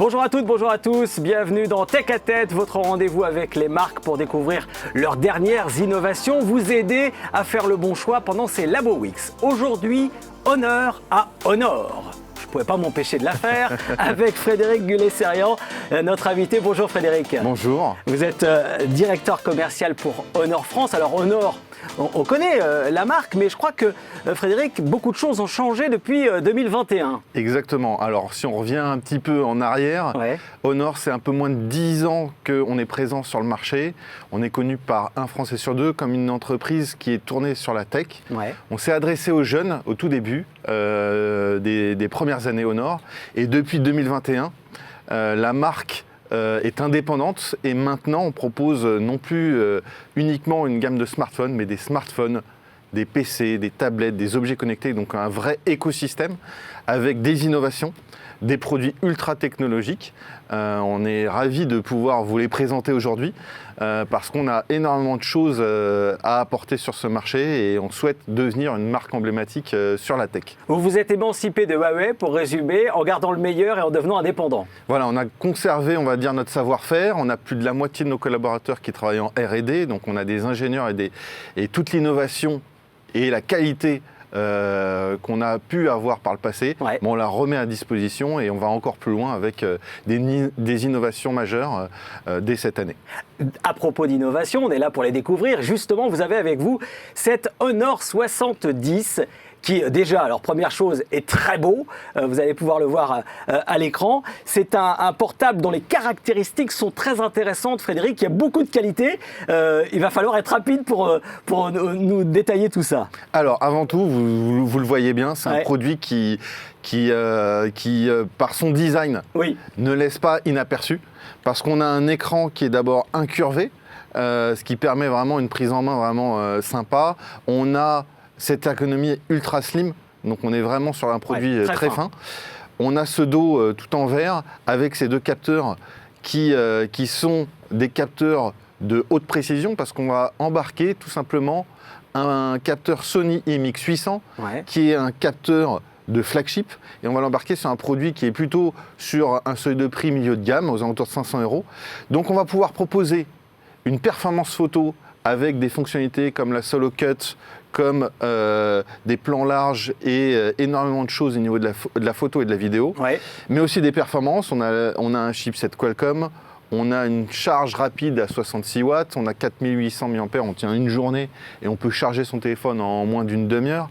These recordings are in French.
Bonjour à toutes, bonjour à tous, bienvenue dans Tech à Tête, votre rendez-vous avec les marques pour découvrir leurs dernières innovations, vous aider à faire le bon choix pendant ces Labo Weeks. Aujourd'hui, honneur à Honor. Je ne pouvais pas m'empêcher de la faire avec Frédéric Gullet-Serian, notre invité. Bonjour Frédéric. Bonjour. Vous êtes directeur commercial pour Honor France. Alors Honor, on connaît la marque, mais je crois que Frédéric, beaucoup de choses ont changé depuis 2021. Exactement. Alors si on revient un petit peu en arrière, Honor, c'est un peu moins de 10 ans qu'on est présent sur le marché. On est connu par un Français sur deux comme une entreprise qui est tournée sur la tech. On s'est adressé aux jeunes au tout début des premières années Honor. Et depuis 2021, la marque est indépendante et maintenant on propose non plus uniquement une gamme de smartphones, mais des smartphones, des PC, des tablettes, des objets connectés, donc un vrai écosystème avec des innovations, des produits ultra technologiques. On est ravis de pouvoir vous les présenter aujourd'hui parce qu'on a énormément de choses à apporter sur ce marché et on souhaite devenir une marque emblématique sur la tech. Vous vous êtes émancipé de Huawei, pour résumer, en gardant le meilleur et en devenant indépendant. Voilà, on a conservé, on va dire, notre savoir-faire. On a plus de la moitié de nos collaborateurs qui travaillent en R&D, donc on a des ingénieurs et toute l'innovation et la qualité qu'on a pu avoir par le passé, on la remet à disposition et on va encore plus loin avec des innovations majeures dès cette année. À propos d'innovation, on est là pour les découvrir. Justement, vous avez avec vous cette Honor 70 qui déjà, alors première chose, est très beau. Vous allez pouvoir le voir à l'écran. C'est un portable dont les caractéristiques sont très intéressantes. Frédéric, il y a beaucoup de qualités. Il va falloir être rapide pour nous détailler tout ça. Alors, avant tout, vous le voyez bien, c'est un produit qui par son design, ne laisse pas inaperçu. Parce qu'on a un écran qui est d'abord incurvé, ce qui permet vraiment une prise en main vraiment sympa. On a cette ergonomie ultra slim, donc on est vraiment sur un produit très fin. On a ce dos tout en verre avec ces deux capteurs qui sont des capteurs de haute précision parce qu'on va embarquer tout simplement un capteur Sony IMX800 qui est un capteur de flagship et on va l'embarquer sur un produit qui est plutôt sur un seuil de prix milieu de gamme aux alentours de 500 €. Donc on va pouvoir proposer une performance photo avec des fonctionnalités comme la solo cut, comme des plans larges et énormément de choses au niveau de la photo et de la vidéo, mais aussi des performances. On a un chipset Qualcomm, on a une charge rapide à 66 watts, on a 4800 mAh, on tient une journée et on peut charger son téléphone en moins d'une demi-heure.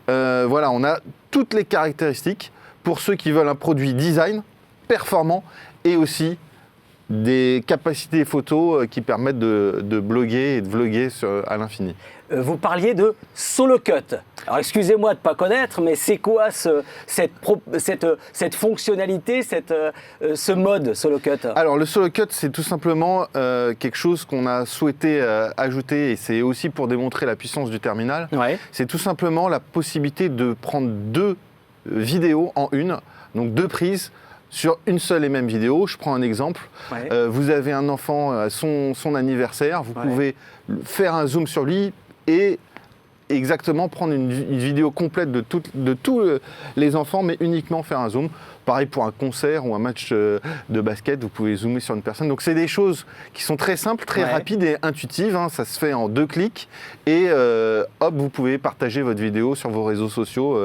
Voilà, on a toutes les caractéristiques pour ceux qui veulent un produit design, performant et aussi des capacités photo qui permettent de bloguer et de vloguer à l'infini. Vous parliez de solo cut. Alors excusez-moi de ne pas connaître, mais c'est quoi cette fonctionnalité, ce mode solo cut? Alors le solo cut, c'est tout simplement quelque chose qu'on a souhaité ajouter et c'est aussi pour démontrer la puissance du terminal. C'est tout simplement la possibilité de prendre deux vidéos en une, donc deux prises sur une seule et même vidéo. Je prends un exemple. Vous avez un enfant à son anniversaire, vous pouvez faire un zoom sur lui et exactement prendre une vidéo complète de tous les enfants, mais uniquement faire un zoom. Pareil pour un concert ou un match de basket, vous pouvez zoomer sur une personne. Donc c'est des choses qui sont très simples, très rapides et intuitives. Ça se fait en 2 clics et hop, vous pouvez partager votre vidéo sur vos réseaux sociaux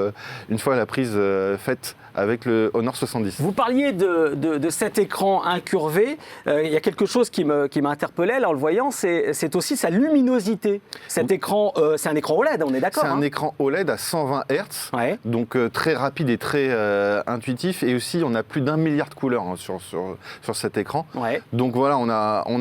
une fois la prise faite avec le Honor 70. Vous parliez de cet écran incurvé. Il y a quelque chose qui m'a interpellé là, en le voyant, c'est aussi sa luminosité. Cet écran, c'est un écran OLED, on est d'accord? C'est un écran OLED à 120 Hz, donc très rapide et très intuitif. Et aussi, on a plus d'1 milliard de couleurs sur cet écran. Donc voilà, on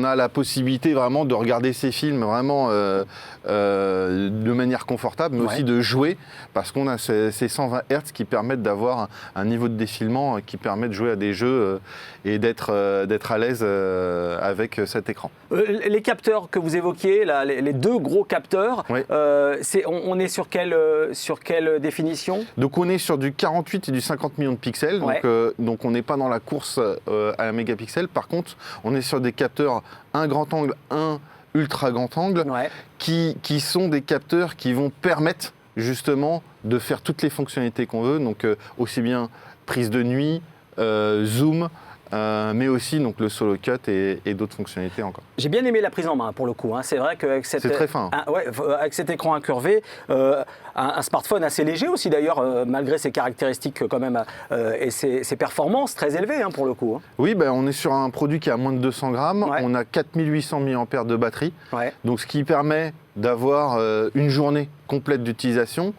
a la possibilité vraiment de regarder ces films vraiment de manière confortable, mais aussi de jouer, parce qu'on a ces 120 Hz qui permettent d'avoir un niveau de défilement qui permet de jouer à des jeux et d'être à l'aise avec cet écran. Les capteurs que vous évoquiez, là, les deux gros capteurs, on est sur quelle définition? Donc on est sur du 48 et du 50 millions de pixels, donc on n'est pas dans la course à la mégapixel. Par contre, on est sur des capteurs un grand angle, un ultra grand angle, qui sont des capteurs qui vont permettre justement de faire toutes les fonctionnalités qu'on veut, donc aussi bien prise de nuit, zoom, mais aussi donc, le solo cut et d'autres fonctionnalités encore. J'ai bien aimé la prise en main pour le coup. Hein. C'est vrai qu'avec C'est très fin. Avec cet écran incurvé, un smartphone assez léger aussi d'ailleurs, malgré ses caractéristiques quand même et ses performances très élevées hein, pour le coup. Hein. Oui, on est sur un produit qui a moins de 200 grammes. Ouais. On a 4800 mAh de batterie. Ouais. Donc, ce qui permet d'avoir une journée complète d'utilisation.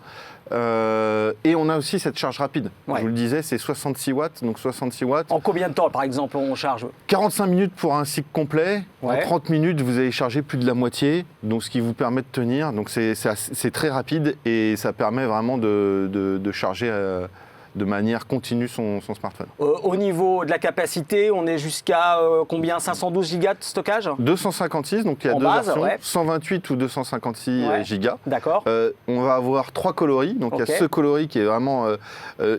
Et on a aussi cette charge rapide. Ouais. Je vous le disais, c'est 66 watts. Donc 66 watts. En combien de temps, par exemple, on charge? 45 minutes pour un cycle complet. Ouais. En 30 minutes, vous allez charger plus de la moitié. Donc ce qui vous permet de tenir. Donc c'est très rapide et ça permet vraiment de charger de manière continue son smartphone. Au niveau de la capacité, on est jusqu'à combien? 512 gigas de stockage? 256, donc il y a En deux base, versions, ouais. 128 ou 256 Ouais. gigas. D'accord. On va avoir 3 coloris, donc il Ok. y a ce coloris qui est vraiment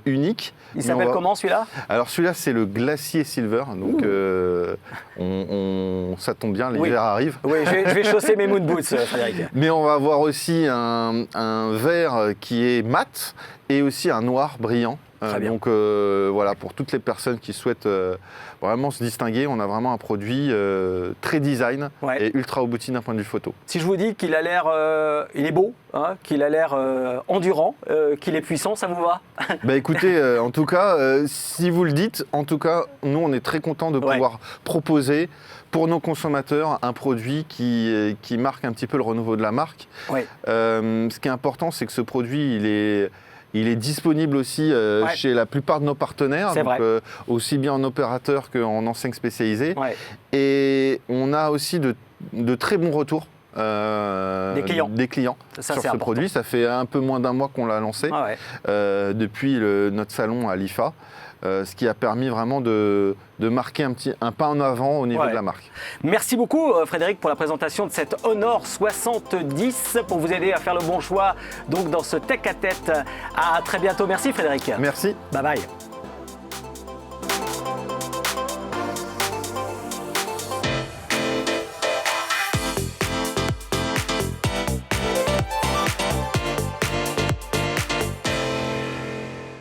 unique. Il Mais s'appelle on va- comment celui-là? Alors celui-là c'est le Glacier Silver, donc ça tombe bien, Oui. l'hiver arrive. Oui, je vais chausser mes moon boots, Frédéric. Mais on va avoir aussi un vert qui est mat et aussi un noir brillant. Très bien. Donc voilà, pour toutes les personnes qui souhaitent vraiment se distinguer, on a vraiment un produit très design Ouais. et ultra haut boutine d'un point de vue photo. Si je vous dis qu'il a l'air, il est beau, hein, qu'il a l'air endurant, qu'il est puissant, ça vous va? Bah écoutez, en tout cas, si vous le dites, en tout cas, nous on est très contents de Ouais. pouvoir proposer pour nos consommateurs un produit qui marque un petit peu le renouveau de la marque. Oui. Ce qui est important, c'est que ce produit, il est disponible aussi Ouais. chez la plupart de nos partenaires, C'est donc vrai. aussi bien en opérateur qu'en enseigne spécialisée. Ouais. Et on a aussi de très bons retours. Des clients. Ça, sur c'est ce important. produit. Ça fait un peu moins d'un mois qu'on l'a lancé Ah ouais. depuis notre salon à l'IFA, ce qui a permis vraiment de marquer un pas en avant au niveau Ouais. de la marque. Merci beaucoup Frédéric pour la présentation de cette Honor 70 pour vous aider à faire le bon choix donc dans ce tête à tête. À très bientôt. Merci Frédéric. Merci. Bye bye.